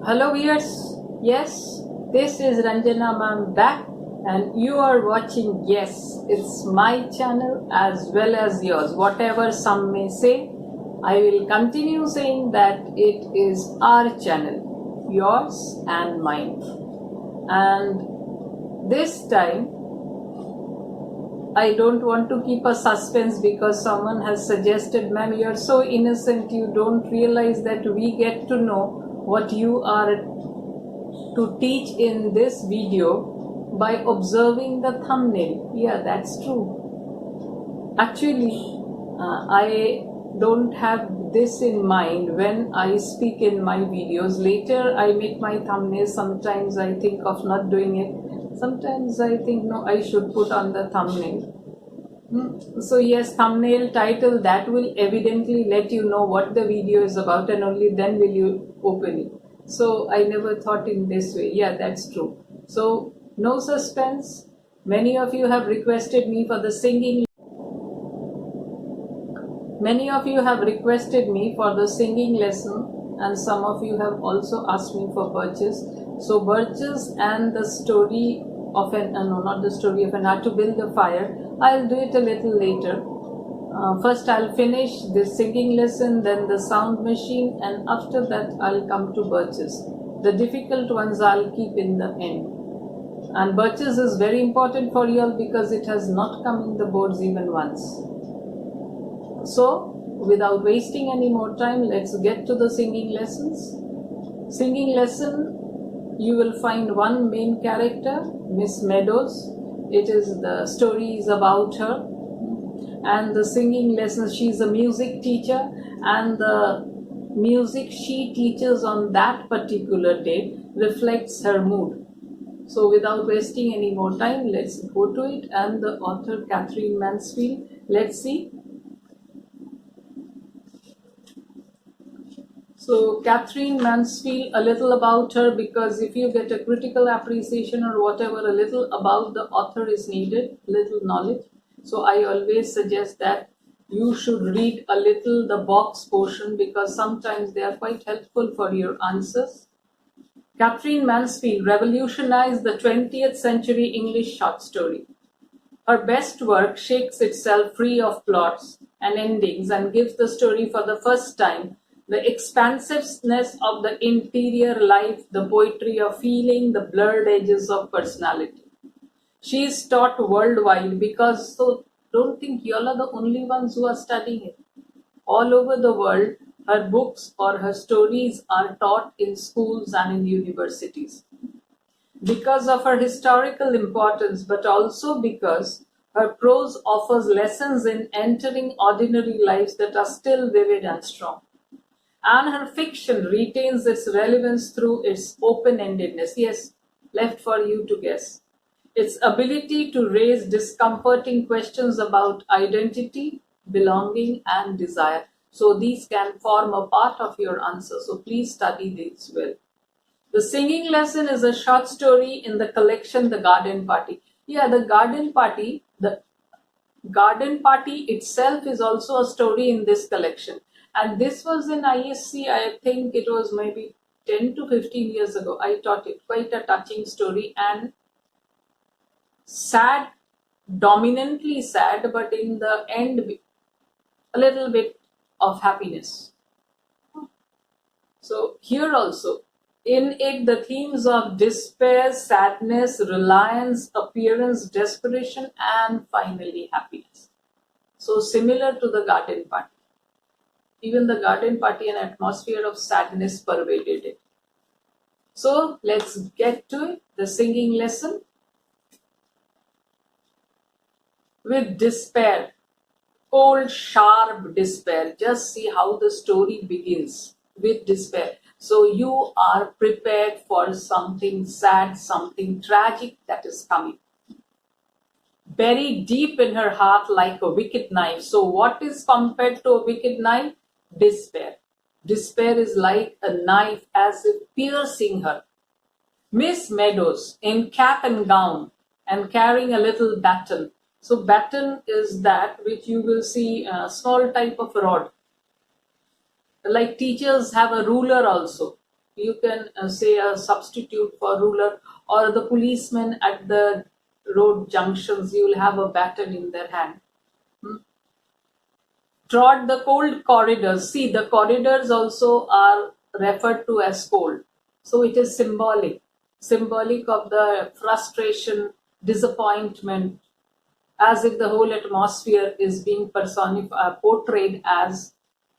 Hello viewers, yes, this is Ranjana ma'am back and you are watching, yes, it's my channel as well as yours. Whatever some may say, I will continue saying that it is our channel, yours and mine. And this time, I don't want to keep a suspense because someone has suggested, ma'am, you're so innocent, you don't realize that we get to know what you are to teach in this video by observing the thumbnail. Yeah, that's true. Actually, I don't have this in mind when I speak in my videos. Later, I make my thumbnails. Sometimes I think of not doing it. Sometimes I think, no, I should put on the thumbnail. So yes, thumbnail, title, that will evidently let you know what the video is about and only then will you open it. So I never thought in this way. Yeah, that's true. So no suspense. Many of you have requested me for the singing. Many of you have requested me for the singing lesson and some of you have also asked me for Birches. So Birches and the story of an, no, not the story of an art to build a fire. I'll do it a little later. First I'll finish this singing lesson, then the sound machine, and after that I'll come to Birches. The difficult ones I'll keep in the end. And Birches is very important for you all because it has not come in the boards even once. So, without wasting any more time, let's get to the singing lessons. Singing lesson, you will find one main character, Miss Meadows. It is the story is about her. And the singing lessons, she is a music teacher and the music she teaches on that particular day reflects her mood. So without wasting any more time, let's go to it. And the author, Katherine Mansfield, let's see. So Katherine Mansfield, a little about her, because if you get a critical appreciation or whatever, a little about the author is needed, little knowledge. So I always suggest that you should read a little the box portion because sometimes they are quite helpful for your answers. Katherine Mansfield revolutionized the 20th century English short story. Her best work shakes itself free of plots and endings and gives the story for the first time the expansiveness of the interior life, the poetry of feeling, the blurred edges of personality. She is taught worldwide because, so don't think you all are the only ones who are studying it. All over the world, her books or her stories are taught in schools and in universities. Because of her historical importance, but also because her prose offers lessons in entering ordinary lives that are still vivid and strong. And her fiction retains its relevance through its open-endedness. Yes, left for you to guess. Its ability to raise discomforting questions about identity, belonging, and desire. So these can form a part of your answer. So please study these well. The singing lesson is a short story in the collection The Garden Party. Yeah, the Garden Party itself is also a story in this collection. And this was in ISC, I think it was maybe 10 to 15 years ago. I taught it. Quite a touching story and sad, dominantly sad, but in the end, a little bit of happiness. So here also, in it, the themes of despair, sadness, reliance, appearance, desperation, and finally happiness. So similar to the Garden Party. Even the Garden Party, an atmosphere of sadness pervaded it. So let's get to it, the singing lesson. With despair, cold, sharp despair. Just see how the story begins with despair. So you are prepared for something sad, something tragic that is coming. Buried deep in her heart like a wicked knife. So what is compared to a wicked knife? Despair. Despair is like a knife as if piercing her. Miss Meadows in cap and gown and carrying a little baton. So baton is that which you will see a small type of rod. Like teachers have a ruler also. You can say a substitute for ruler, or the policemen at the road junctions, you will have a baton in their hand. Trod the cold corridors. See, the corridors also are referred to as cold. So it is symbolic of the frustration, disappointment, as if the whole atmosphere is being portrayed as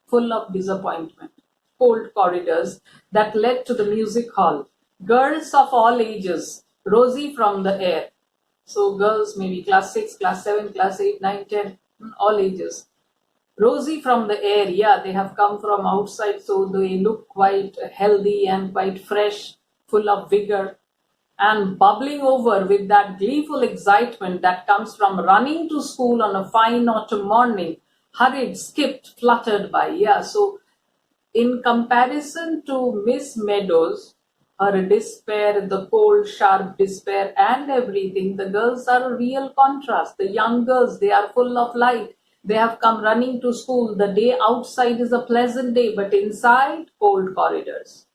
full of disappointment. Cold corridors that led to the music hall. Girls of all ages, rosy from the air. So girls, maybe class 6, class 7, class 8, 9, 10, all ages. Rosy from the air, yeah, they have come from outside, so they look quite healthy and quite fresh, full of vigor, and bubbling over with that gleeful excitement that comes from running to school on a fine autumn morning, hurried, skipped, fluttered by. Yeah, so in comparison to Miss Meadows, her despair, the cold, sharp despair, and everything, the girls are a real contrast. The young girls, they are full of light. They have come running to school. The day outside is a pleasant day, but inside, cold corridors.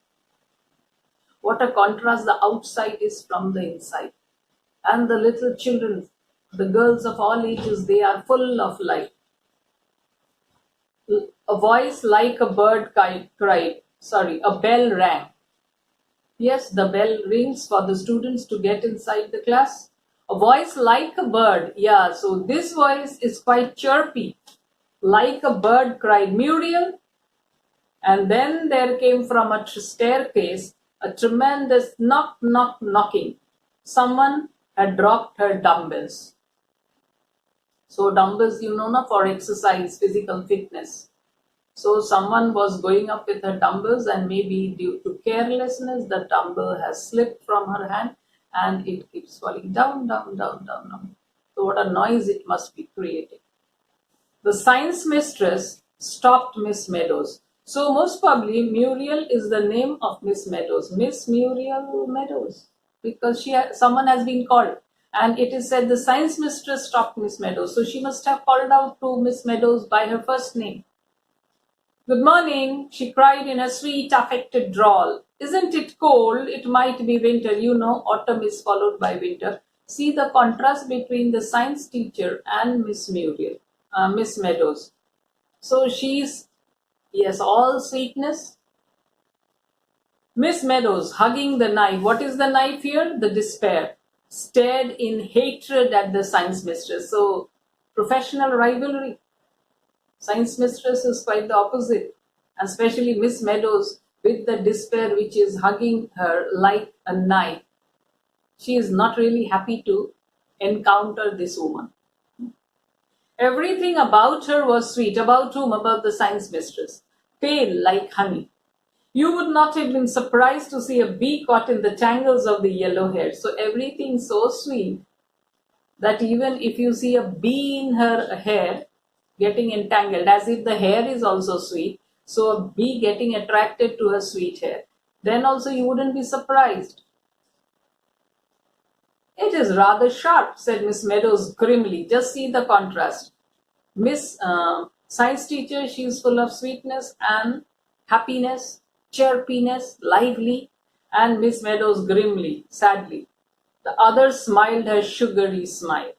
What a contrast the outside is from the inside. And the little children, the girls of all ages, they are full of light. A voice like a bird cried, a bell rang. Yes, the bell rings for the students to get inside the class. A voice like a bird. Yeah, so this voice is quite chirpy. Like a bird cried, Muriel. And then there came from a staircase a tremendous knock, knock, knocking. Someone had dropped her dumbbells. So dumbbells, for exercise, physical fitness. So someone was going up with her dumbbells, and maybe due to carelessness, the dumbbell has slipped from her hand and it keeps falling down, down, down, down, down. So what a noise it must be creating. The science mistress stopped Miss Meadows. So most probably Muriel is the name of Miss Meadows. Miss Muriel Meadows. Because someone has been called. And it is said the science mistress stopped Miss Meadows. So she must have called out to Miss Meadows by her first name. Good morning, she cried in a sweet, affected drawl. Isn't it cold? It might be winter. Autumn is followed by winter. See the contrast between the science teacher and Miss Muriel, Miss Meadows. So she's, yes, all sweetness. Miss Meadows hugging the knife. What is the knife here? The despair. Stared in hatred at the science mistress. So professional rivalry. Science mistress is quite the opposite, especially Miss Meadows with the despair which is hugging her like a knife. She is not really happy to encounter this woman. Everything about her was sweet. About whom? About the science mistress. Pale like honey. You would not have been surprised to see a bee caught in the tangles of the yellow hair. So everything so sweet that even if you see a bee in her hair, getting entangled, as if the hair is also sweet, so a bee getting attracted to her sweet hair, then also you wouldn't be surprised. It is rather sharp, said Miss Meadows grimly. Just see the contrast. Miss Science teacher, she is full of sweetness and happiness, chirpiness, lively, and Miss Meadows grimly, sadly. The other smiled her sugary smile.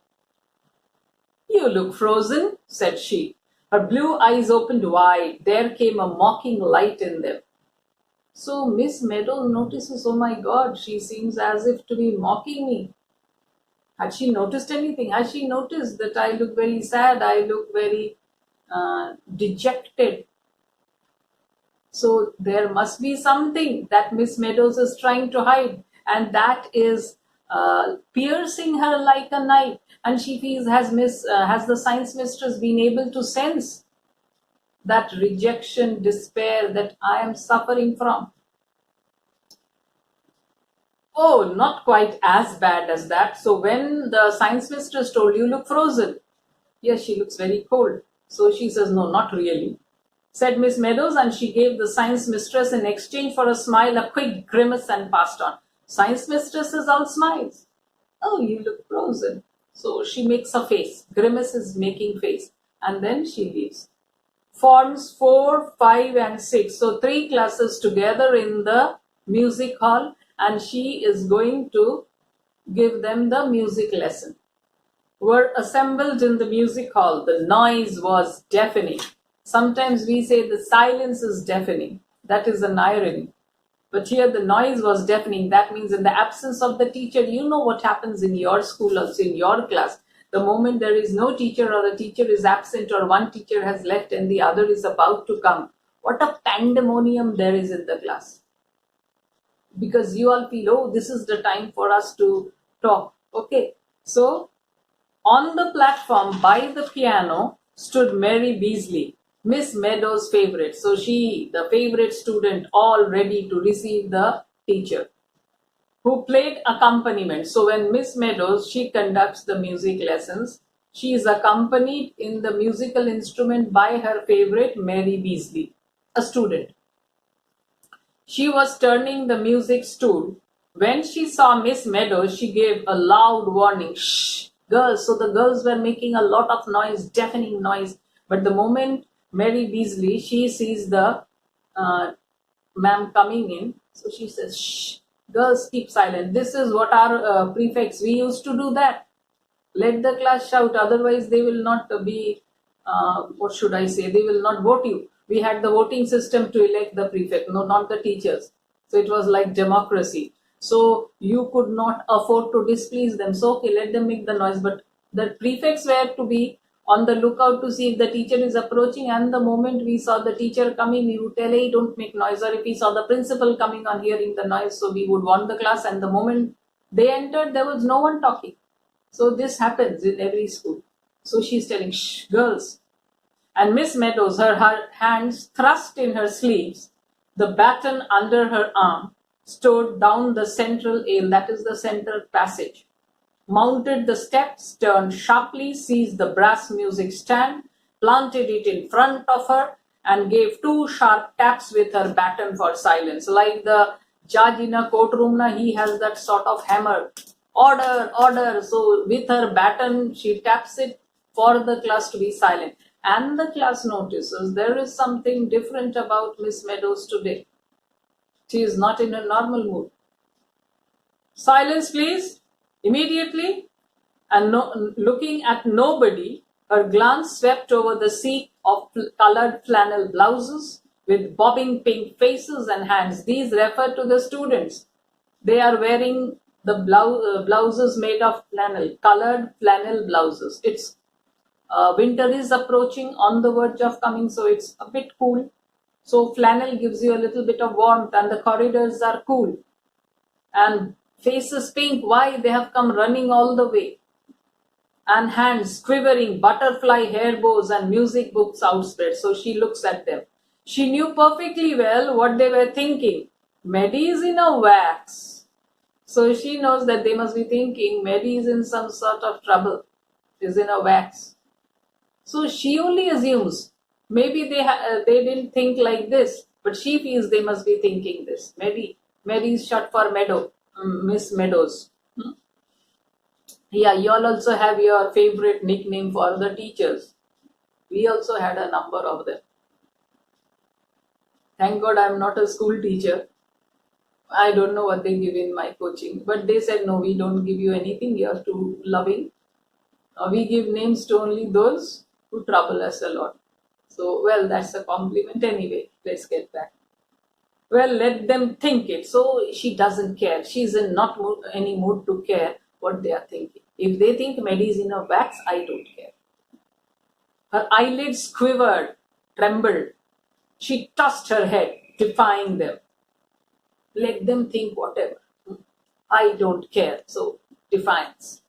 You look frozen, said she. Her blue eyes opened wide. There came a mocking light in them. So Miss Meadows notices, oh my God, she seems as if to be mocking me. Had she noticed anything? Has she noticed that I look very sad? I look very dejected. So there must be something that Miss Meadows is trying to hide, and that is piercing her like a knife. And she feels, has the science mistress been able to sense that rejection, despair that I am suffering from? Oh, not quite as bad as that. So when the science mistress told you look frozen, yes, she looks very cold. So she says, no, not really, said Miss Meadows, and she gave the science mistress in exchange for a smile, a quick grimace, and passed on. Science mistress is all smiles. Oh, you look frozen. So she makes a face. Grimace is making face. And then she leaves. Forms 4, 5, and 6. So 3 classes together in the music hall, and she is going to give them the music lesson. Were assembled in the music hall. The noise was deafening. Sometimes we say the silence is deafening. That is an irony. But here the noise was deafening. That means in the absence of the teacher, you know what happens in your school, also in your class. The moment there is no teacher, or the teacher is absent, or one teacher has left and the other is about to come, what a pandemonium there is in the class. Because you all feel, oh, this is the time for us to talk. Okay, so on the platform by the piano stood Mary Beasley, Miss Meadows' favorite. So she, the favorite student, all ready to receive the teacher, who played accompaniment. So when Miss Meadows, she conducts the music lessons, she is accompanied in the musical instrument by her favorite Mary Beasley, a student. She was turning the music stool. When she saw Miss Meadows, she gave a loud warning. Shh, girls. So the girls were making a lot of noise, deafening noise. But the moment Mary Beasley, she sees the ma'am coming in, so she says, shh, girls, keep silent. This is what our prefects, we used to do that. Let the class shout, otherwise they will not be, what should I say, they will not vote you. We had the voting system to elect the prefect, no, not the teachers. So it was like democracy. So you could not afford to displease them. So okay, let them make the noise. But the prefects were to be on the lookout to see if the teacher is approaching, and the moment we saw the teacher coming, we would tell, hey, don't make noise. Or if we saw the principal coming on hearing the noise, so we would warn the class, and the moment they entered, there was no one talking. So this happens in every school. So she's telling, shh, girls. And Miss Meadows, her hands thrust in her sleeves, the baton under her arm, strode down the central aisle, that is the central passage, mounted the steps, turned sharply, seized the brass music stand, planted it in front of her, and gave 2 sharp taps with her baton for silence. Like the judge in a courtroom, he has that sort of hammer. Order, order. So with her baton, she taps it for the class to be silent. And the class notices there is something different about Miss Meadows today. She is not in a normal mood. Silence, please. Immediately. And looking at nobody, her glance swept over the sea of colored flannel blouses with bobbing pink faces and hands. These refer to the students. They are wearing the blouses made of flannel, colored flannel blouses. It's winter is approaching, on the verge of coming, so it's a bit cool. So flannel gives you a little bit of warmth, and the corridors are cool. And faces pink, why? They have come running all the way. And hands quivering, butterfly hair bows and music books outspread. So she looks at them. She knew perfectly well what they were thinking. Maddie is in a wax. So she knows that they must be thinking Maddie is in some sort of trouble, is in a wax. So she only assumes maybe they didn't think like this, but she feels they must be thinking this. Maybe is short for Meadow, Miss Meadows. Yeah, you all also have your favorite nickname for the teachers. We also had a number of them. Thank God I'm not a school teacher. I don't know what they give in my coaching, but they said no, we don't give you anything. You are too loving. We give names to only those who trouble us a lot. So, well, that's a compliment anyway. Let's get back. Well, let them think it. So she doesn't care. She's in not any mood to care what they are thinking. If they think Maddie is in a wax, I don't care. Her eyelids quivered, trembled. She tossed her head, defying them. Let them think whatever. I don't care. So, defiance.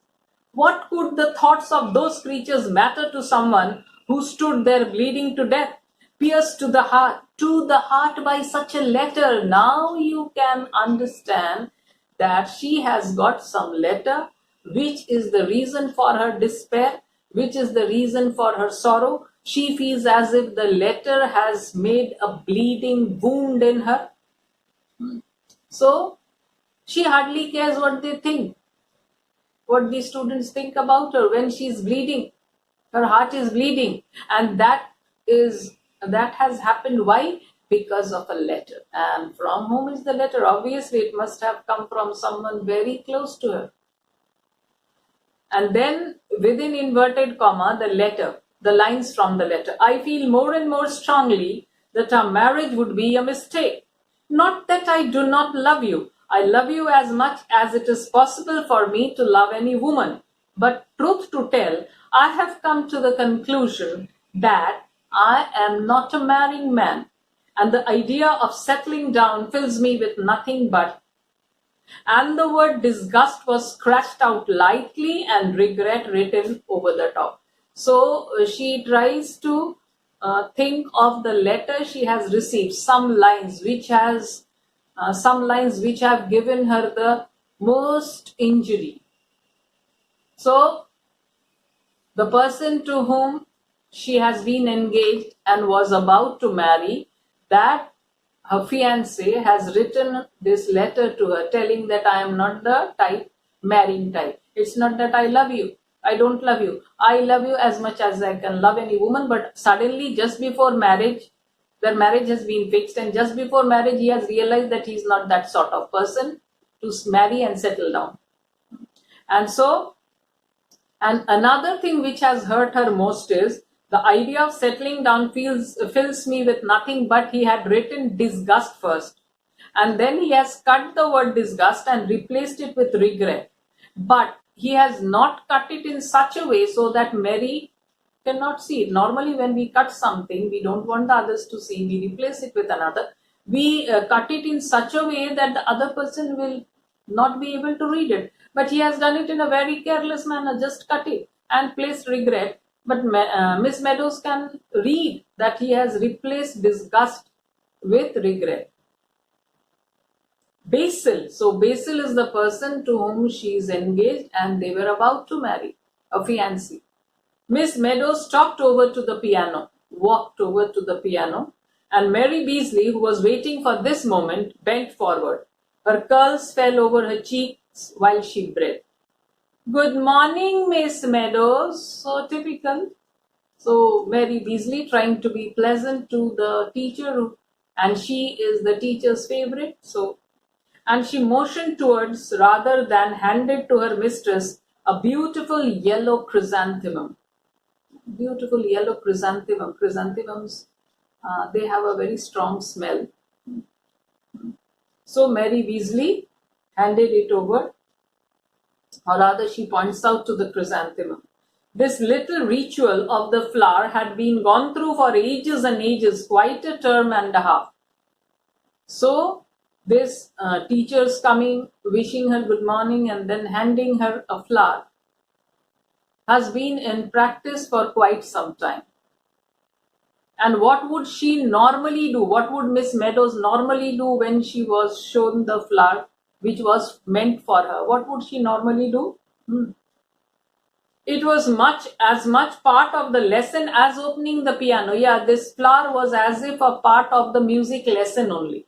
What could the thoughts of those creatures matter to someone who stood there bleeding to death, pierced to the heart by such a letter? Now you can understand that she has got some letter, which is the reason for her despair, which is the reason for her sorrow. She feels as if the letter has made a bleeding wound in her. So she hardly cares what they think, what the students think about her when she's bleeding. Her heart is bleeding, and that has happened. Why? because of a letter. And from whom is the letter? Obviously, it must have come from someone very close to her. And then within inverted comma, the letter, the lines from the letter. I feel more and more strongly that our marriage would be a mistake. Not that I do not love you. I love you as much as it is possible for me to love any woman. But truth to tell, I have come to the conclusion that I am not a marrying man. And the idea of settling down fills me with nothing but. And the word disgust was scratched out lightly and regret written over the top. So she tries to think of the letter she has received, some lines which have given her the most injury. So the person to whom she has been engaged and was about to marry, that her fiancé has written this letter to her telling that I am not the type, marrying type. It's not that I love you. I don't love you. I love you as much as I can love any woman, but suddenly just before marriage, their marriage has been fixed, and just before marriage he has realized that he's not that sort of person to marry and settle down. And another thing which has hurt her most is the idea of settling down fills me with nothing but. He had written disgust first, and then he has cut the word disgust and replaced it with regret. But he has not cut it in such a way so that Mary cannot see it. Normally, when we cut something, we don't want the others to see. We replace it with another. We cut it in such a way that the other person will not be able to read it. But he has done it in a very careless manner, just cut it and placed regret. But Miss Meadows can read that he has replaced disgust with regret. Basil. So Basil is the person to whom she is engaged and they were about to marry, a fiancé. Miss Meadows walked over to the piano, and Mary Beasley, who was waiting for this moment, bent forward. Her curls fell over her cheeks while she breathed. Good morning, Miss Meadows. So typical. So Mary Beasley trying to be pleasant to the teacher, and she is the teacher's favorite. And she motioned towards, rather than handed to her mistress, a beautiful yellow chrysanthemum. Beautiful yellow chrysanthemum. Chrysanthemums, they have a very strong smell. So Mary Beasley handed it over, or rather she points out to the chrysanthemum. This little ritual of the flower had been gone through for ages and ages, quite a term and a half. So this teacher's coming, wishing her good morning and then handing her a flower has been in practice for quite some time. And what would she normally do? What would Miss Meadows normally do when she was shown the flower which was meant for her? What would she normally do? It was as much part of the lesson as opening the piano. Yeah, this flower was as if a part of the music lesson only.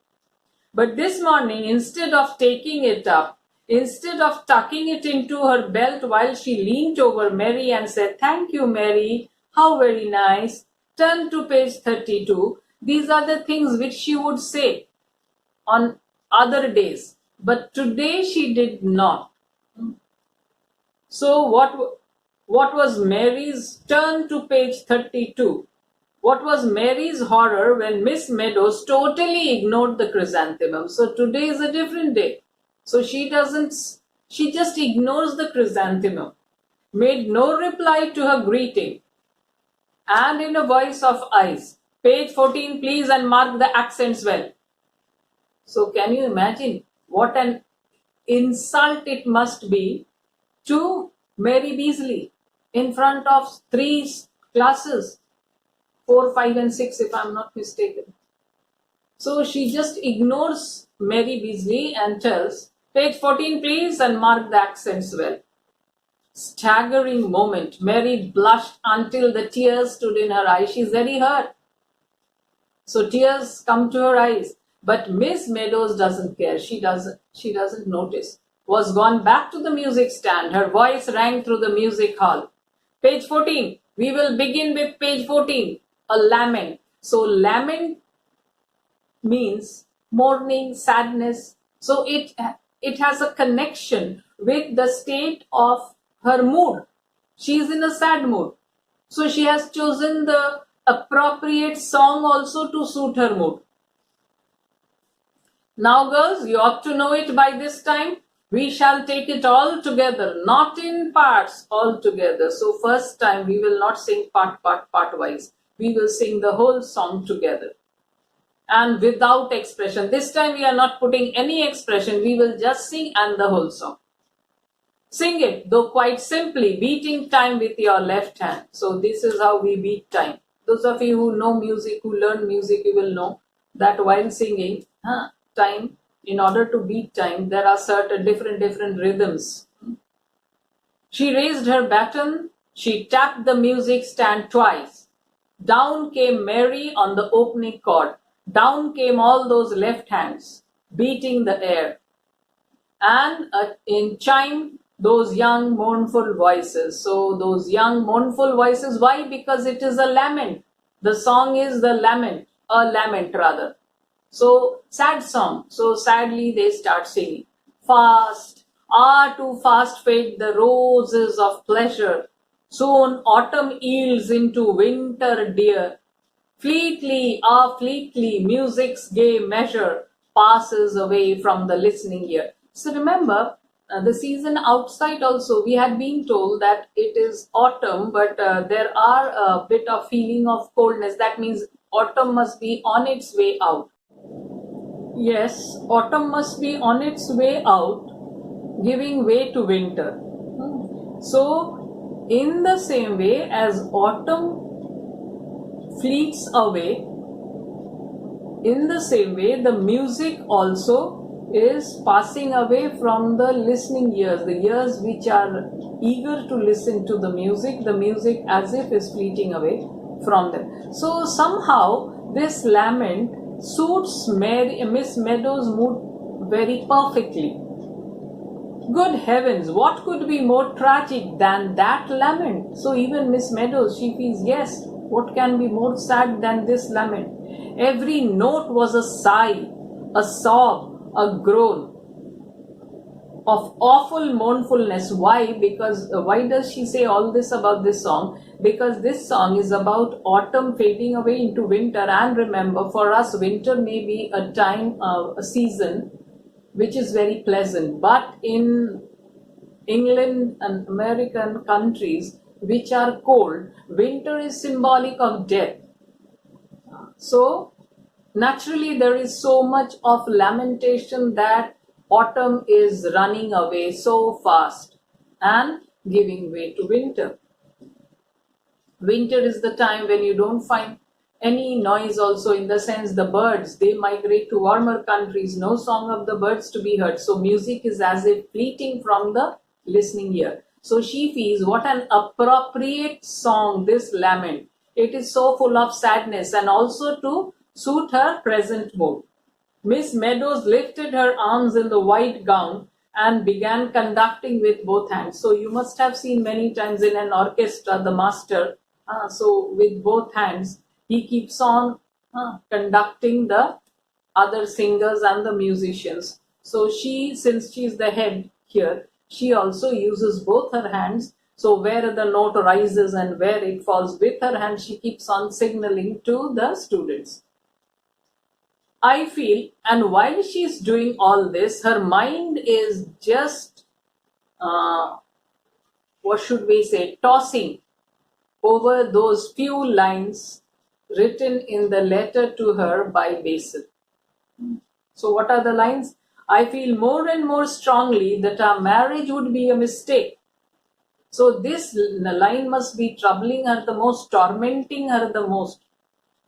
But this morning, instead of taking it up, instead of tucking it into her belt while she leaned over Mary and said, "Thank you, Mary, how very nice," turn to page 32. These are the things which she would say on other days. But today she did not. So what was Mary's turn to page 32? What was Mary's horror when Miss Meadows totally ignored the chrysanthemum? So today is a different day. So she just ignores the chrysanthemum, made no reply to her greeting, and in a voice of ice, page 14 please, and mark the accents well. So can you imagine what an insult it must be to Mary Beasley in front of 3 classes, 4, 5 and 6 if I'm not mistaken. So she just ignores Mary Beasley and tells, page 14 please, and mark the accents well. Staggering moment. Mary blushed until the tears stood in her eyes. She's very hurt. So tears come to her eyes. But Miss Meadows doesn't care. She doesn't notice. Was gone back to the music stand. Her voice rang through the music hall. Page 14. We will begin with page 14. A lament. So lament means mourning, sadness. So it has a connection with the state of her mood. She is in a sad mood. So she has chosen the appropriate song also to suit her mood. Now, girls, you ought to know it by this time. We shall take it all together, not in parts, all together. So, first time we will not sing part wise. We will sing the whole song together and without expression. This time we are not putting any expression. We will just sing and the whole song. Sing it, though quite simply, beating time with your left hand. So this is how we beat time. Those of you who know music, who learn music, you will know that while singing, time, in order to beat time, there are certain different rhythms. She raised her baton, she tapped the music stand twice. Down came Mary on the opening chord. Down came all those left hands, beating the air. And in chime, those young mournful voices. So those young mournful voices, why? Because it is a lament. The song is the lament, a lament rather. So sad song. So sadly they start singing. Fast, too fast fade the roses of pleasure. Soon autumn yields into winter dear. Fleetly, fleetly, music's gay measure passes away from the listening ear. So remember, the season outside also, we had been told that it is autumn, but there are a bit of feeling of coldness. That means autumn must be on its way out. Yes, autumn must be on its way out, giving way to winter. So, in the same way as autumn fleets away, in the same way the music also is passing away from the listening ears, the ears which are eager to listen to the music as if is fleeting away from them. So somehow this lament suits Miss Meadows' mood very perfectly. Good heavens, what could be more tragic than that lament? So even Miss Meadows, she feels, yes, what can be more sad than this lament? Every note was a sigh, a sob, a groan of awful mournfulness. Why? Because why does she say all this about this song? Because this song is about autumn fading away into winter. And remember, for us, winter may be a time, a season which is very pleasant. But in England and American countries which are cold, winter is symbolic of death. So naturally there is so much of lamentation that autumn is running away so fast and giving way to winter. Winter is the time when you don't find any noise also, in the sense the birds, they migrate to warmer countries, no song of the birds to be heard. So music is as if fleeting from the listening ear. So she feels what an appropriate song, this lament. It is so full of sadness and also to suit her present mood. Miss Meadows lifted her arms in the white gown and began conducting with both hands. So you must have seen many times in an orchestra, the master, so with both hands, he keeps on conducting the other singers and the musicians. So she, since she is the head here, she also uses both her hands. So where the note rises and where it falls, with her hand, she keeps on signaling to the students. I feel, and while she is doing all this, her mind is just, what should we say, tossing over those few lines written in the letter to her by Basil. So what are the lines? I feel more and more strongly that our marriage would be a mistake. So this line must be troubling her the most, tormenting her the most.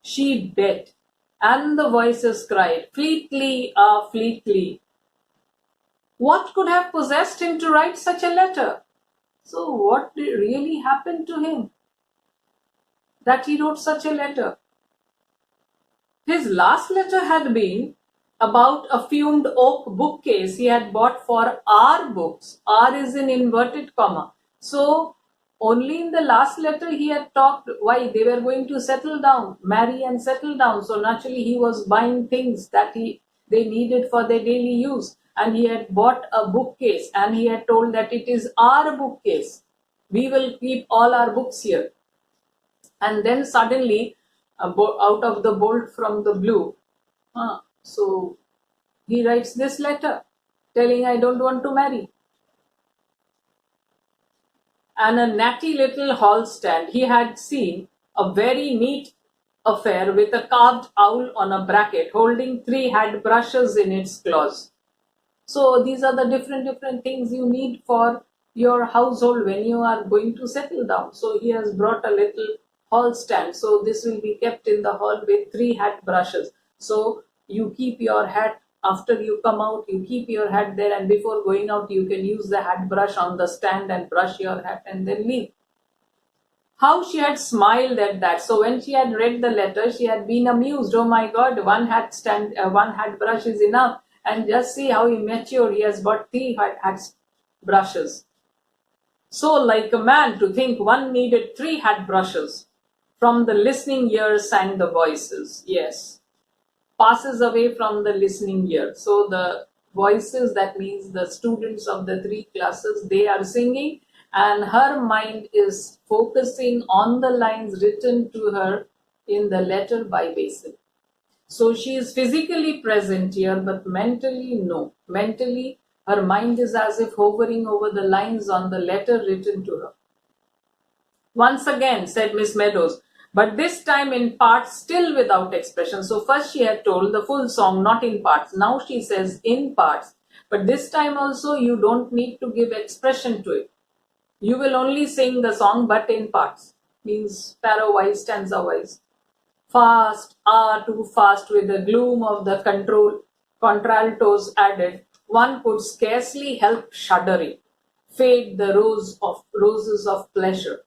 She bet, and the voices cried, fleetly, fleetly. What could have possessed him to write such a letter? So what really happened to him that he wrote such a letter? His last letter had been about a fumed oak bookcase he had bought for our books. R is in inverted comma. So Only in the last letter he had talked why they were going to settle down, marry and settle down. So naturally he was buying things that they needed for their daily use. And he had bought a bookcase and he had told that it is our bookcase. We will keep all our books here. And then suddenly, out of the bolt from the blue, so he writes this letter telling, I don't want to marry. And a natty little hall stand. He had seen a very neat affair with a carved owl on a bracket holding 3 hat brushes in its claws. So these are the different things you need for your household when you are going to settle down. So he has brought a little hall stand. So this will be kept in the hall with 3 hat brushes. So you keep your hat after you come out, you keep your hat there, and before going out, you can use the hat brush on the stand and brush your hat and then leave. How she had smiled at that. So when she had read the letter, she had been amused. Oh my God, one hat brush is enough. And just see how immature he has bought 3 hat brushes. So like a man to think one needed 3 hat brushes. From the listening ear sang the voices. Yes. Passes away from the listening ear. So the voices, that means the students of the 3 classes, they are singing and her mind is focusing on the lines written to her in the letter by Basil. So she is physically present here, but mentally no. Mentally, her mind is as if hovering over the lines on the letter written to her. Once again, said Miss Meadows, but this time in parts, still without expression. So first she had told the full song, not in parts. Now she says in parts. But this time also you don't need to give expression to it. You will only sing the song, but in parts. Means para-wise, stanza-wise. Fast, too fast, with the gloom of the contraltos added, one could scarcely help shuddering. Fade the roses of pleasure.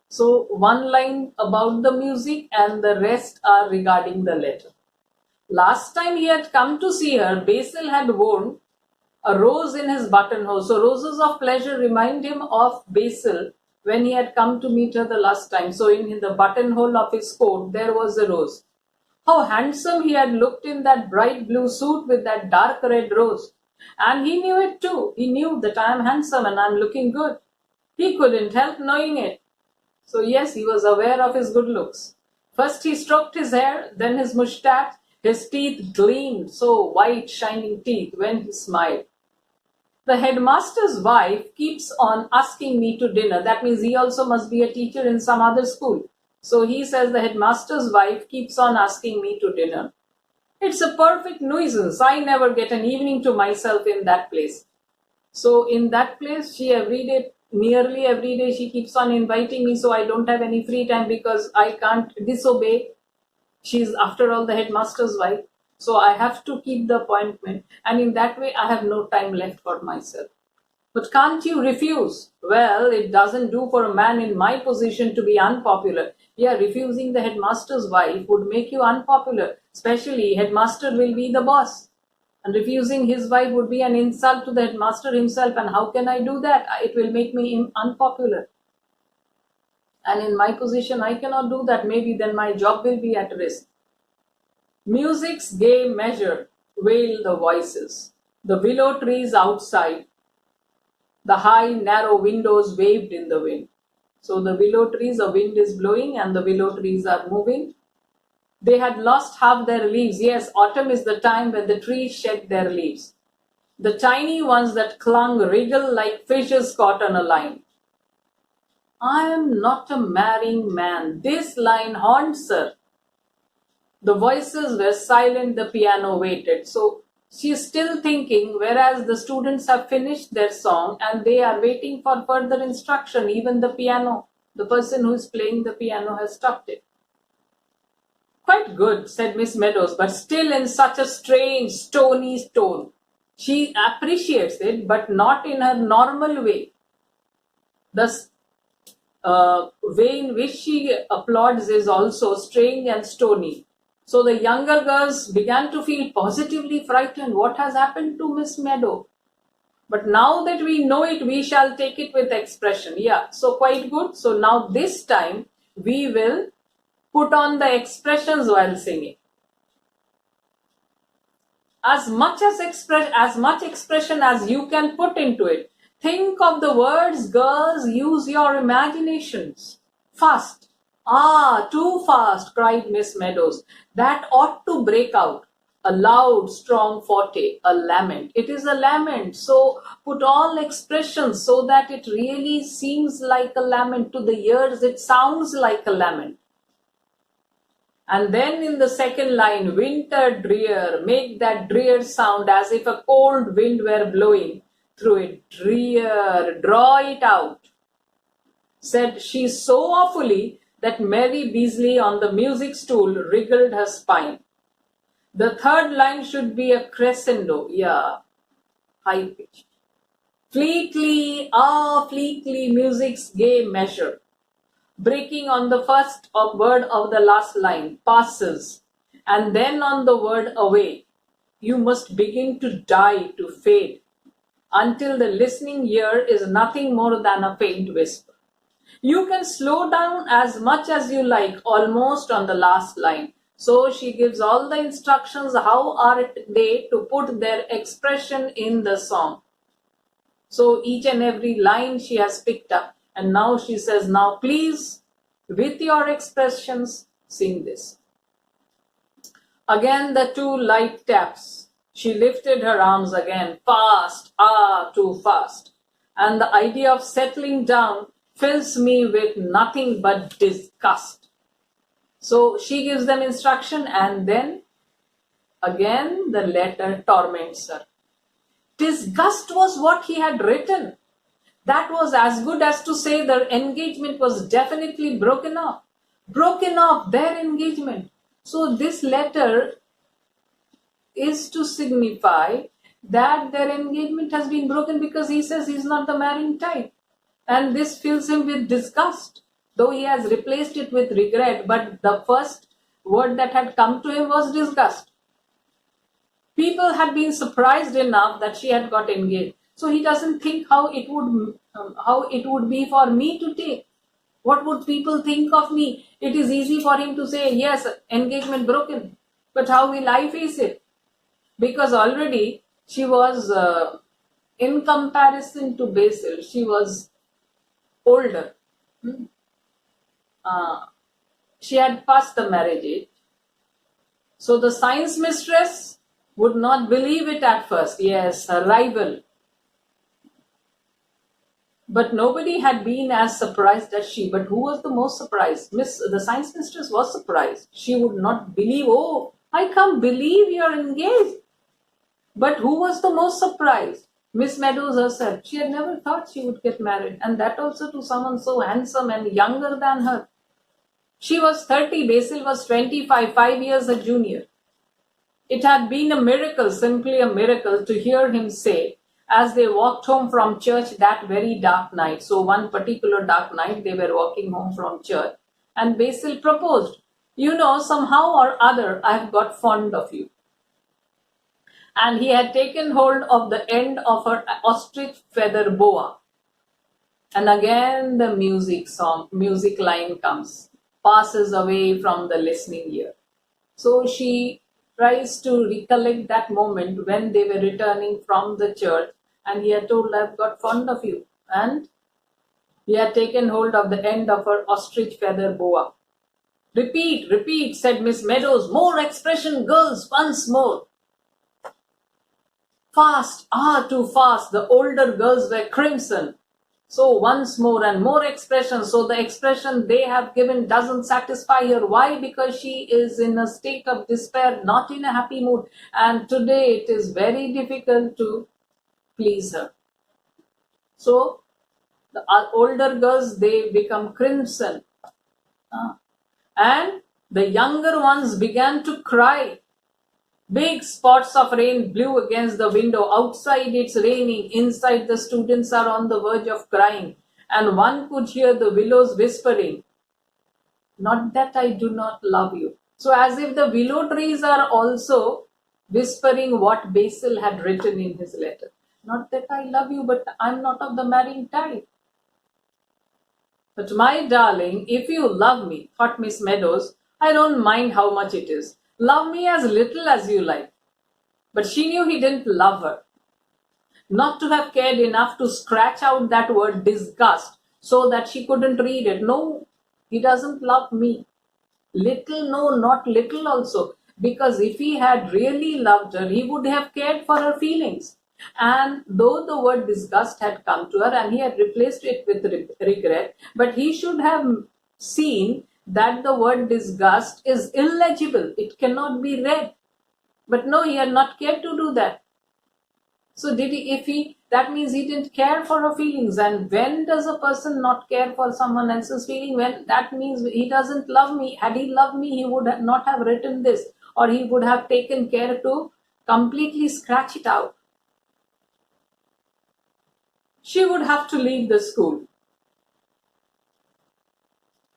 So one line about the music and the rest are regarding the letter. Last time he had come to see her, Basil had worn a rose in his buttonhole. So roses of pleasure remind him of Basil when he had come to meet her the last time. So in the buttonhole of his coat, there was a rose. How handsome he had looked in that bright blue suit with that dark red rose. And he knew it too. He knew that I am handsome and I am looking good. He couldn't help knowing it. So yes, he was aware of his good looks. First he stroked his hair, then his moustache. His teeth gleamed, so white, shining teeth, when he smiled. The headmaster's wife keeps on asking me to dinner. That means he also must be a teacher in some other school. So he says the headmaster's wife keeps on asking me to dinner. It's a perfect nuisance. I never get an evening to myself in that place. So in that place, she nearly every day, she keeps on inviting me. So I don't have any free time because I can't disobey. She's after all the headmaster's wife. So I have to keep the appointment. And in that way, I have no time left for myself. But can't you refuse? Well, it doesn't do for a man in my position to be unpopular. Yeah, refusing the headmaster's wife would make you unpopular. Especially, headmaster will be the boss. And refusing his wife would be an insult to the headmaster himself. And how can I do that? It will make me unpopular. And in my position, I cannot do that. Maybe then my job will be at risk. Music's gay measure, wail the voices. The willow trees outside, the high, narrow windows waved in the wind. So the willow trees, the wind is blowing and the willow trees are moving. They had lost half their leaves. Yes, autumn is the time when the trees shed their leaves. The tiny ones that clung wriggle like fishes caught on a line. I am not a marrying man. This line haunts her. The voices were silent, the piano waited. So she is still thinking, whereas the students have finished their song and they are waiting for further instruction. Even the piano, the person who is playing the piano has stopped it. Quite good, said Miss Meadows, but still in such a strange, stony tone. She appreciates it, but not in her normal way. The way in which she applauds is also strange and stony. So the younger girls began to feel positively frightened. What has happened to Miss Meadow? But now that we know it, we shall take it with expression. Yeah, so quite good. So now this time we will put on the expressions while singing. As much expression as you can put into it. Think of the words, girls, use your imaginations. Fast. Ah, too fast, cried Miss Meadows. That ought to break out. A loud, strong forte, a lament. It is a lament, so put all expressions so that it really seems like a lament. To the ears, it sounds like a lament. And then in the second line, winter drear, make that drear sound as if a cold wind were blowing through it. Drear, draw it out. Said she so awfully that Mary Beasley on the music stool wriggled her spine. The third line should be a crescendo, yeah, high pitched. Fleetly, fleetly, music's gay measure. Breaking on the first word of the last line, passes, and then on the word away. You must begin to die, to fade, until the listening ear is nothing more than a faint whisper. You can slow down as much as you like, almost on the last line. So she gives all the instructions how are they to put their expression in the song. So each and every line she has picked up. And now she says, now please, with your expressions, sing this. Again the two light taps. She lifted her arms again. Fast, too fast. And the idea of settling down fills me with nothing but disgust. So she gives them instruction, and then again the letter torments her. Disgust was what he had written. That was as good as to say their engagement was definitely broken off. Broken off, their engagement. So this letter is to signify that their engagement has been broken, because he says he's not the marrying type. And this fills him with disgust, though he has replaced it with regret, but the first word that had come to him was disgust. People had been surprised enough that she had got engaged. So he doesn't think how it would be for me to take. What would people think of me? It is easy for him to say, yes, engagement broken. But how will I face it? Because already she was, in comparison to Basil, she was older. She had passed the marriage age. So the science mistress would not believe it at first. Yes, her rival. But nobody had been as surprised as she. But who was the most surprised? The science mistress was surprised. She would not believe, oh, I can't believe you're engaged. But who was the most surprised? Miss Meadows herself. She had never thought she would get married, and that also to someone so handsome and younger than her. She was 30, Basil was 25, 5 years her junior. It had been a miracle, simply a miracle, to hear him say, as they walked home from church that very dark night. So one particular dark night, they were walking home from church, and Basil proposed, you know, somehow or other, I've got fond of you. And he had taken hold of the end of her ostrich feather boa. And again the music line comes, passes away from the listening ear. So she tries to recollect that moment when they were returning from the church, and he had told, I've got fond of you. And he had taken hold of the end of her ostrich feather boa. Repeat, said Miss Meadows. More expression, girls, once more. Fast, too fast. The older girls were crimson. So once more and more expression. So the expression they have given doesn't satisfy her. Why? Because she is in a state of despair, not in a happy mood. And today it is very difficult to please her. So the older girls, they become crimson. And the younger ones began to cry. Big spots of rain blew against the window. Outside it's raining. Inside the students are on the verge of crying. And one could hear the willows whispering, not that I do not love you. So as if the willow trees are also whispering what Basil had written in his letter. Not that I love you, but I'm not of the marrying type. But my darling, if you love me, thought Miss Meadows, I don't mind how much it is. Love me as little as you like. But she knew he didn't love her. Not to have cared enough to scratch out that word disgust so that she couldn't read it. No, he doesn't love me. Little, no, not little also. Because if he had really loved her, he would have cared for her feelings. And though the word disgust had come to her and he had replaced it with regret, but he should have seen that the word disgust is illegible. It cannot be read. But no, he had not cared to do that. So that means he didn't care for her feelings. And when does a person not care for someone else's feeling? When that means he doesn't love me. Had he loved me, he would not have written this, or he would have taken care to completely scratch it out. She would have to leave the school.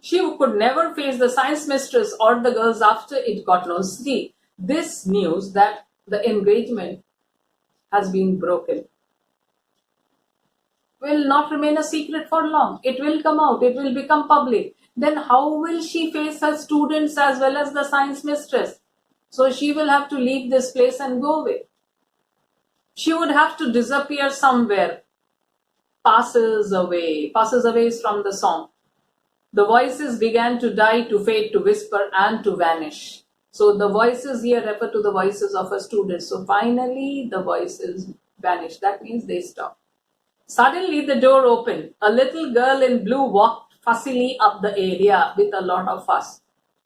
She could never face the science mistress or the girls after it got known. See, this news that the engagement has been broken will not remain a secret for long. It will come out, it will become public. Then how will she face her students as well as the science mistress? So she will have to leave this place and go away. She would have to disappear somewhere. Passes away is from the song. The voices began to die, to fade, to whisper, and to vanish. So the voices here refer to the voices of her students. So finally the voices vanished. That means they stopped. Suddenly the door opened. A little girl in blue walked fussily up the area with a lot of fuss.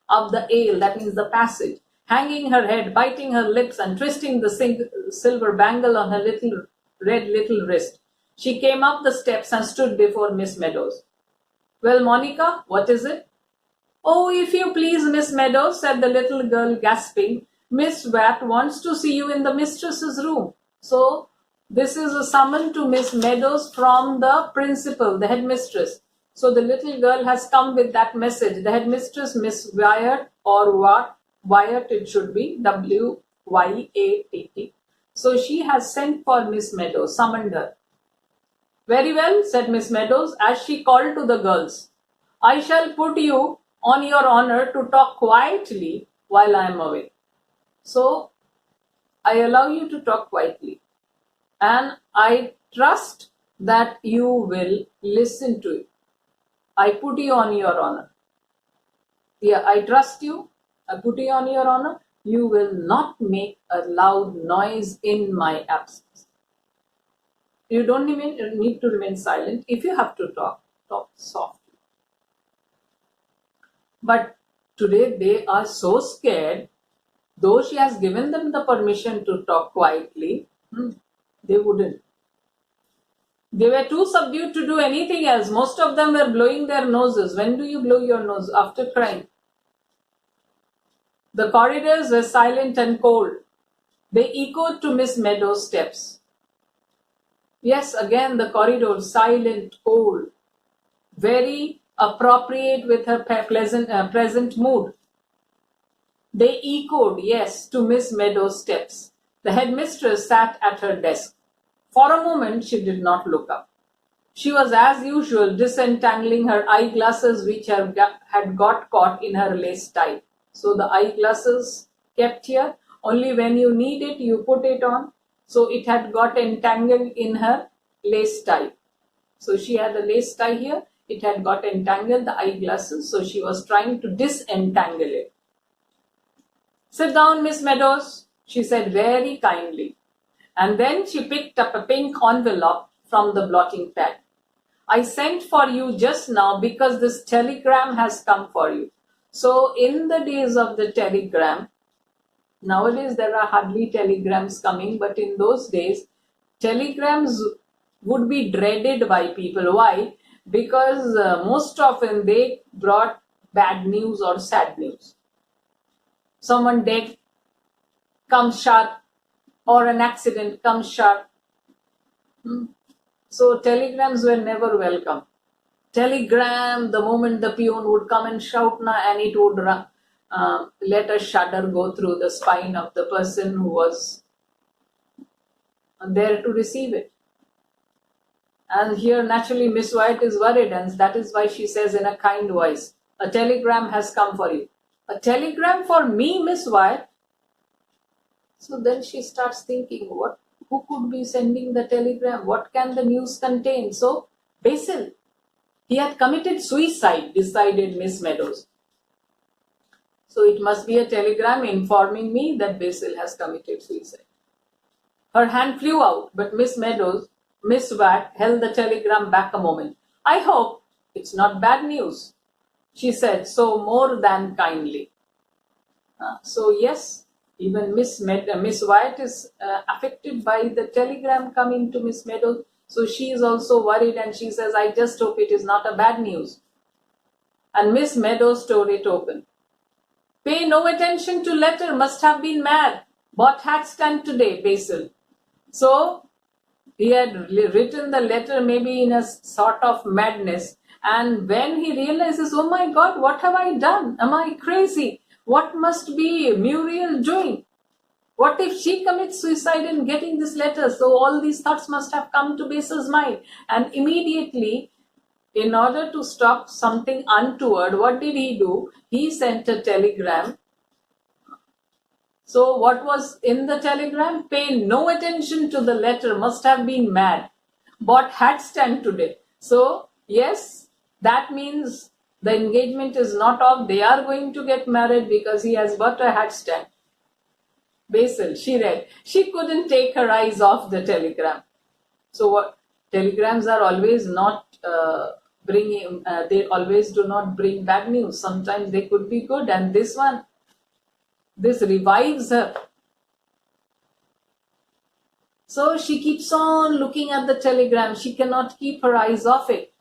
Up the aisle, that means the passage, hanging her head, biting her lips, and twisting the silver bangle on her little wrist. She came up the steps and stood before Miss Meadows. Well, Monica, what is it? Oh, if you please, Miss Meadows, said the little girl, gasping. Miss Watt wants to see you in the mistress's room. So, this is a summon to Miss Meadows from the principal, the headmistress. So the little girl has come with that message. The headmistress, Miss Wyatt, or Wyatt it should be, Wyatt. So she has sent for Miss Meadows, summoned her. Very well, said Miss Meadows as she called to the girls. I shall put you on your honor to talk quietly while I am away. So I allow you to talk quietly. And I trust that you will listen to it. I put you on your honor. Yeah, I trust you. I put you on your honor. You will not make a loud noise in my absence. You don't even need to remain silent. If you have to talk softly. But today they are so scared, though she has given them the permission to talk quietly, they wouldn't. They were too subdued to do anything else. Most of them were blowing their noses. When do you blow your nose? After crying. The corridors were silent and cold. They echoed to Miss Meadows' steps. Yes, again the corridors, silent, cold. Very appropriate with her present mood. They echoed, yes, to Miss Meadows' steps. The headmistress sat at her desk. For a moment she did not look up. She was as usual disentangling her eyeglasses which had got caught in her lace tie. So the eyeglasses kept here, only when you need it you put it on. So it had got entangled in her lace tie. So she had a lace tie here, it had got entangled, the eyeglasses, so she was trying to disentangle it. Sit down, Miss Meadows, she said very kindly. And then she picked up a pink envelope from the blotting pad. I sent for you just now because this telegram has come for you. So in the days of the telegram, nowadays there are hardly telegrams coming, but in those days, telegrams would be dreaded by people. Why? Because most often they brought bad news or sad news. Someone dead comes sharp, or an accident comes sharp. So telegrams were never welcome. Telegram, the moment the peon would come and shout na, and it would let a shudder go through the spine of the person who was there to receive it. And here, naturally, Miss White is worried, and that is why she says in a kind voice, "A telegram has come for you." "A telegram for me, Miss White?" So then she starts thinking, who could be sending the telegram? What can the news contain? So, Basil, he had committed suicide, decided Miss Meadows. So it must be a telegram informing me that Basil has committed suicide. Her hand flew out, but Miss White held the telegram back a moment. "I hope it's not bad news," she said, so more than kindly. So yes, even Miss White is affected by the telegram coming to Miss Meadows. So she is also worried, and she says, "I just hope it is not a bad news." And Miss Meadows tore it open. "Pay no attention to letter, must have been mad. Bought hat stand today, Basil." So he had written the letter maybe in a sort of madness. And when he realizes, "Oh my God, what have I done? Am I crazy? What must be Muriel doing? What if she commits suicide in getting this letter?" So all these thoughts must have come to Basil's mind. And immediately, in order to stop something untoward, what did he do? He sent a telegram. So what was in the telegram? "Pay no attention to the letter, must have been mad. Bought hat stand today." So yes, that means the engagement is not off. They are going to get married because he has bought a hat stand. Basil, she read. She couldn't take her eyes off the telegram. So what? Telegrams are always not they always do not bring bad news. Sometimes they could be good, and this revives her. So she keeps on looking at the telegram. She cannot keep her eyes off it.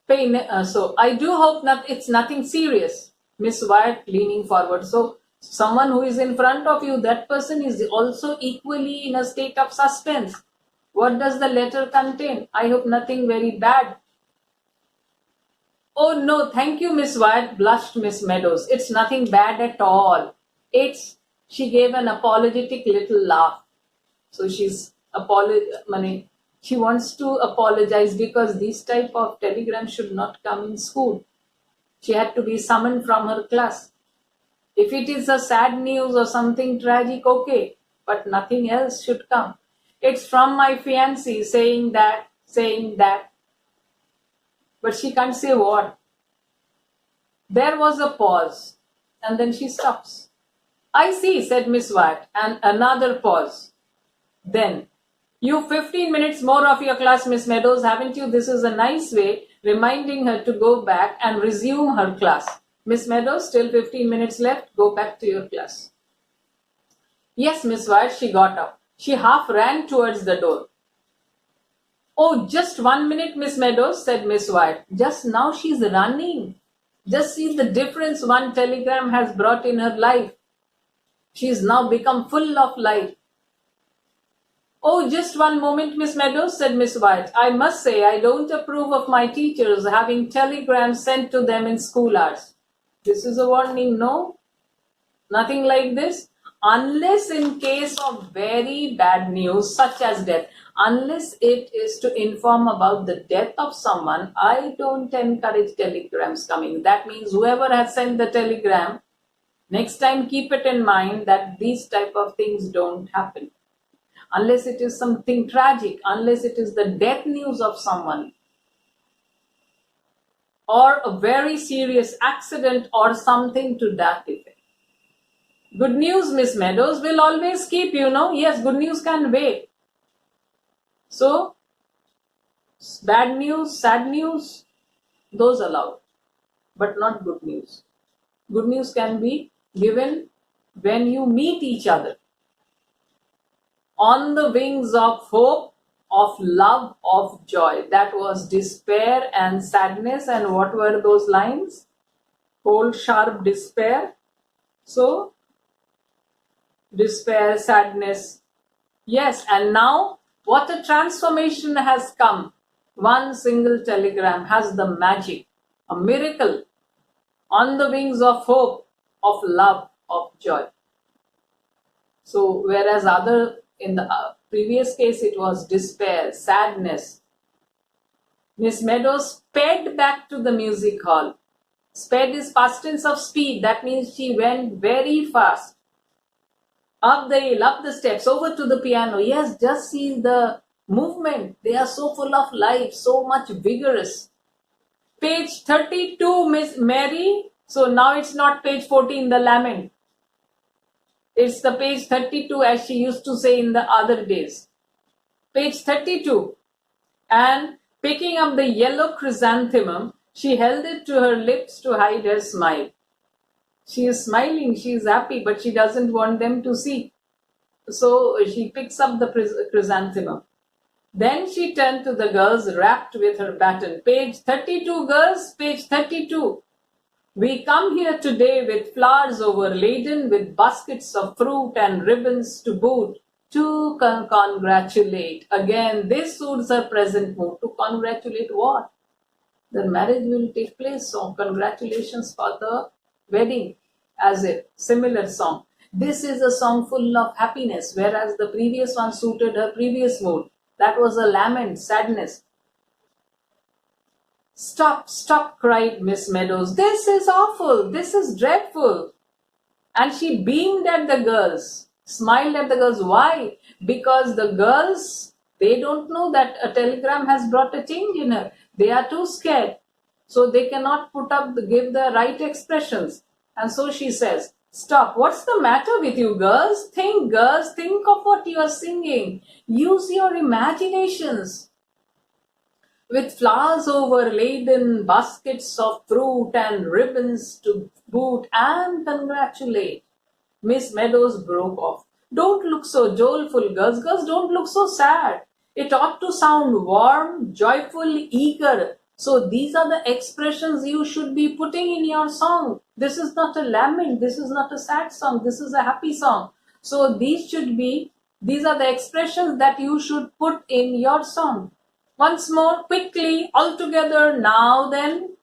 So I do hope it's nothing serious. Miss White leaning forward. So someone who is in front of you, that person is also equally in a state of suspense. What does the letter contain? I hope nothing very bad. "Oh no, thank you, Miss White," blushed Miss Meadows. "It's nothing bad at all. She gave an apologetic little laugh. So she wants to apologize because this type of telegram should not come in school. She had to be summoned from her class. If it is a sad news or something tragic, okay, but nothing else should come. It's from my fiancé saying that. But she can't say what. There was a pause, and then she stops. "I see," said Miss White, and another pause. Then, "You 15 minutes more of your class, Miss Meadows, haven't you?" This is a nice way, reminding her to go back and resume her class. "Miss Meadows, still 15 minutes left. Go back to your class." "Yes, Miss White." She got up. She half ran towards the door. "Oh, just 1 minute, Miss Meadows," said Miss White. Just now she's running. Just see the difference one telegram has brought in her life. She's now become full of life. "Oh, just one moment, Miss Meadows," said Miss White. "I must say I don't approve of my teachers having telegrams sent to them in school hours." This is a warning, no? Nothing like this. Unless in case of very bad news such as death, unless it is to inform about the death of someone, I don't encourage telegrams coming. That means whoever has sent the telegram, next time keep it in mind that these type of things don't happen. Unless it is something tragic, unless it is the death news of someone, or a very serious accident or something to that effect. Good news, Miss Meadows, will always keep, Yes, good news can wait. So, bad news, sad news, those allowed, but not good news. Good news can be given when you meet each other. On the wings of hope, of love, of joy. That was despair and sadness. And what were those lines? Cold, sharp despair. So, despair, sadness. Yes, and now what a transformation has come. One single telegram has the magic, a miracle, on the wings of hope, of love, of joy. So, whereas in the previous case, it was despair, sadness, Miss Meadows sped back to the music hall. Sped is past tense of speed. That means she went very fast. Up the hill, up the steps, over to the piano. Yes, just see the movement. They are so full of life, so much vigorous. Page 32, Miss Mary. So now it's not page 14, the lament. It's the page 32 as she used to say in the other days. Page 32. And picking up the yellow chrysanthemum, she held it to her lips to hide her smile. She is smiling, she is happy, but she doesn't want them to see. So she picks up the chrysanthemum. Then she turned to the girls, rapped with her baton. Page 32, girls, page 32. We come here today with flowers overladen, with baskets of fruit and ribbons to boot, to congratulate. Again, this suits her present mood. To congratulate what? The marriage will take place, so congratulations for the wedding, as a similar song. This is a song full of happiness, whereas the previous one suited her previous mood. That was a lament, sadness. Stop, stop, cried Miss Meadows. This is awful, this is dreadful. And she beamed at the girls, smiled at the girls. Why? Because the girls, they don't know that a telegram has brought a change in her. They are too scared. So they cannot give the right expressions. And so she says, stop, what's the matter with you girls? Think of what you are singing. Use your imaginations. With flowers overladen, baskets of fruit and ribbons to boot, and congratulate. Miss Meadows broke off. Don't look so doleful, girls. Girls, don't look so sad. It ought to sound warm, joyful, eager. So these are the expressions you should be putting in your song. This is not a lament. This is not a sad song. This is a happy song. So these are the expressions that you should put in your song. Once more, quickly, all together, now then.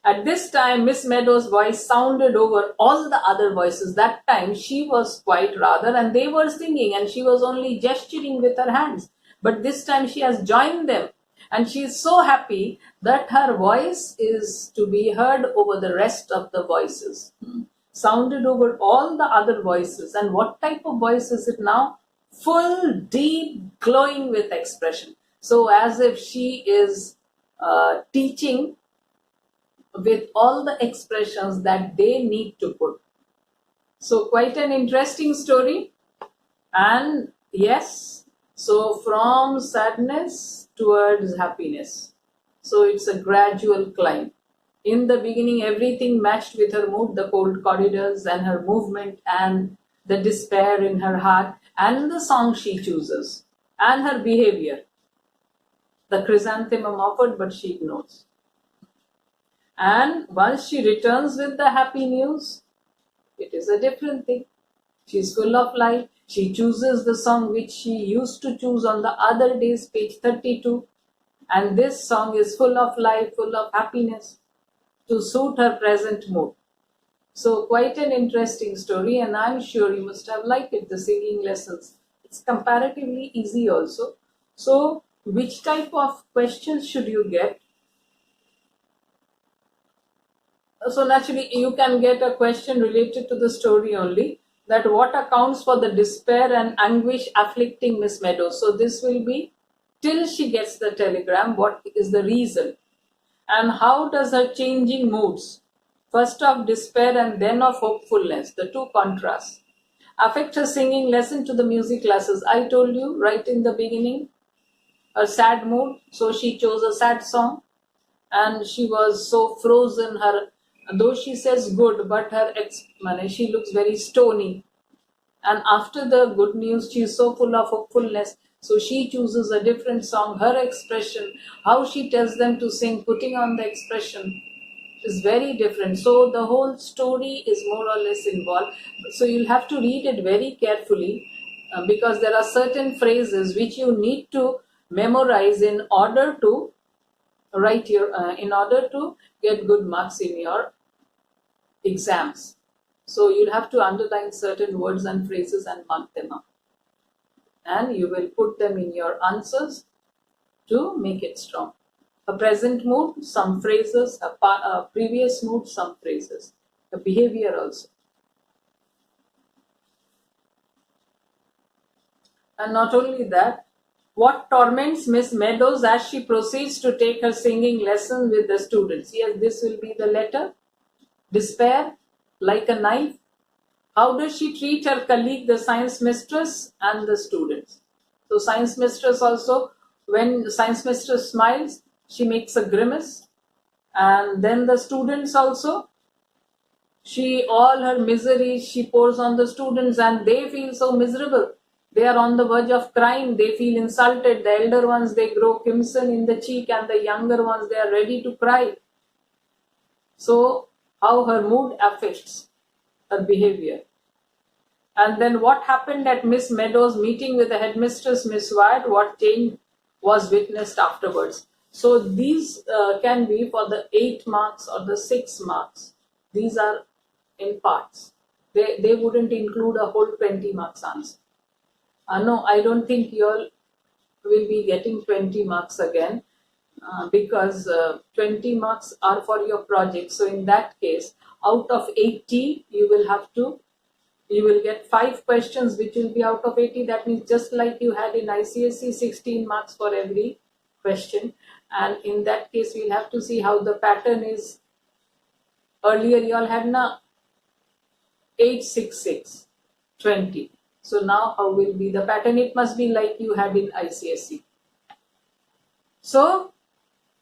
At this time, Miss Meadows' voice sounded over all the other voices. That time, she was quiet rather, and they were singing, and she was only gesturing with her hands. But this time, she has joined them, and she is so happy that her voice is to be heard over the rest of the voices. Sounded over all the other voices. And what type of voice is it now? Full, deep, glowing with expression. So as if she is teaching with all the expressions that they need to put. So quite an interesting story. And yes, so from sadness towards happiness. So it's a gradual climb. In the beginning, everything matched with her mood, the cold corridors and her movement and the despair in her heart and the song she chooses and her behavior. The chrysanthemum offered, but she ignores. And once she returns with the happy news, it is a different thing. She's full of life. She chooses the song which she used to choose on the other days, page 32. And this song is full of life, full of happiness to suit her present mood. So quite an interesting story, and I'm sure you must have liked it, the singing lessons. It's comparatively easy also. So which type of questions should you get? So naturally, you can get a question related to the story only, that what accounts for the despair and anguish afflicting Miss Meadows. So this will be till she gets the telegram, what is the reason? And how does her changing moods, first of despair and then of hopefulness, the two contrasts, affect her singing lesson to the music classes? I told you right in the beginning, her sad mood, so she chose a sad song, and she was so frozen. Though she says good, but she looks very stony. And after the good news, she is so full of hopefulness. So she chooses a different song. Her expression, how she tells them to sing, putting on the expression, is very different. So the whole story is more or less involved. So you'll have to read it very carefully because there are certain phrases which you need to memorize in order to in order to get good marks in your exams. So you'll have to underline certain words and phrases and mark them up. And you will put them in your answers to make it strong. A present mood, some phrases, a previous mood, some phrases, a behavior also. And not only that, what torments Miss Meadows as she proceeds to take her singing lesson with the students? Yes, this will be the letter. Despair, like a knife. How does she treat her colleague, the science mistress, and the students? So, science mistress also, when the science mistress smiles, she makes a grimace. And then the students also, all her misery she pours on the students, and they feel so miserable. They are on the verge of crying. They feel insulted. The elder ones, they grow crimson in the cheek, and the younger ones, they are ready to cry. So, how her mood affects her behavior. And then what happened at Miss Meadows' meeting with the headmistress, Miss Wyatt, what change was witnessed afterwards. So these can be for the 8 marks or the 6 marks. These are in parts. They wouldn't include a whole 20 marks answer. No, I don't think you all will be getting 20 marks again because 20 marks are for your project. So in that case, out of 80, you will get 5 questions which will be out of 80. That means just like you had in ICSE, 16 marks for every question. And in that case, we'll have to see how the pattern is. Earlier, you all had 8, 6, 6, 20. So now how will be the pattern? It must be like you had in ICSE. So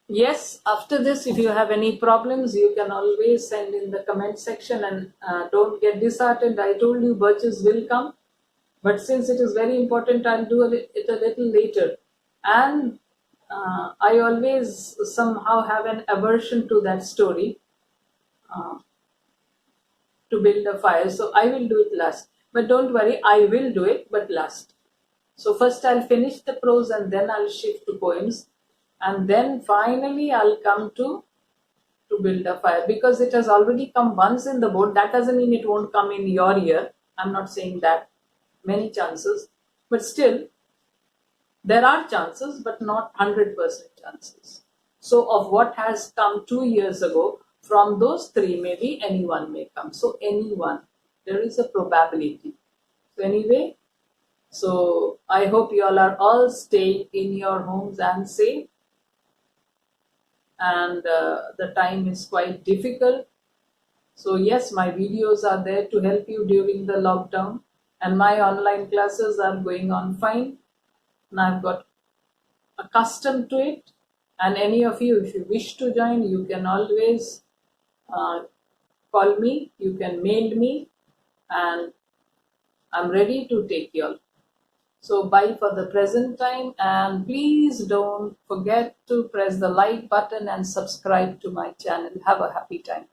yes, after this, if you have any problems, you can always send in the comment section, and don't get disheartened. I told you birches will come, but since it is very important, I'll do it a little later. And I always somehow have an aversion to that story, to build a fire. So I will do it last. But don't worry, I will do it, but last. So first I'll finish the prose and then I'll shift to poems. And then finally I'll come to build a fire, because it has already come once in the board. That doesn't mean it won't come in your year. I'm not saying that. Many chances. But still, there are chances, but not 100% chances. So of what has come 2 years ago, from those 3, maybe anyone may come. So anyone, there is a probability. So anyway, so I hope you all are all staying in your homes and safe. And the time is quite difficult. So yes, my videos are there to help you during the lockdown, and my online classes are going on fine. And I've got accustomed to it. And any of you, if you wish to join, you can always call me, you can mail me, and I'm ready to take you all. So bye for the present time, and please don't forget to press the like button and subscribe to my channel. Have a happy time.